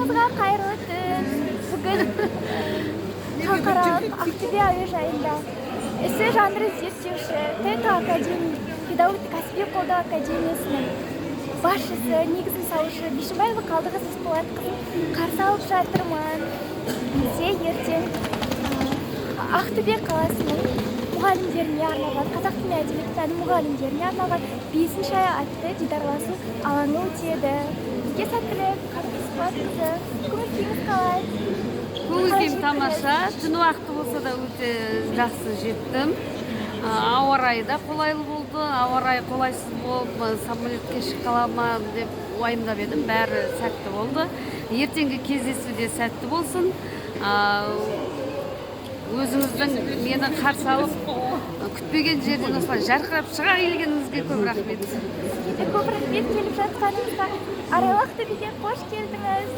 Барлығыңызға қайырлы түн. Бүгін халықаралық Ақтөбе әуежайында ісі жанры зерттеуші ТЭТ педагогтік кәсіби қолдау академиясының басшысы, негізін салушы Бишімбаева Қалдығыз Есболатқызын қарсы алып жатырмын. Бізде ертең Ақтөбе қаласының мұғалімдеріне арналған, қазақ тілі әдебиеті пәні мұғалімдеріне арналған 5-ші атты дидарласу алаңы өтеді. Бізге сәттілік, Қалдығыз Есболатқызы, көңіл-күйіңіз қалай? Көңіл-күйім тамаша, түн уақыты болса да өте жақсы жеттім. Ауа райы да қолайлы болды, ауа райы қолайсыз болып, самолетке шыға қала ма деп уайымдап едім, бәрі сәтті болды. Ертеңгі кездесу де сәтті болсын. Өзіңіздің мені қарсы алып, күтпеген жерден осылай жарқырап шыға келгеніңізге көп рахмет. Көп рахмет келіп жатқаныңызға. Арайлы Ақтөбеге қош келдіңіз.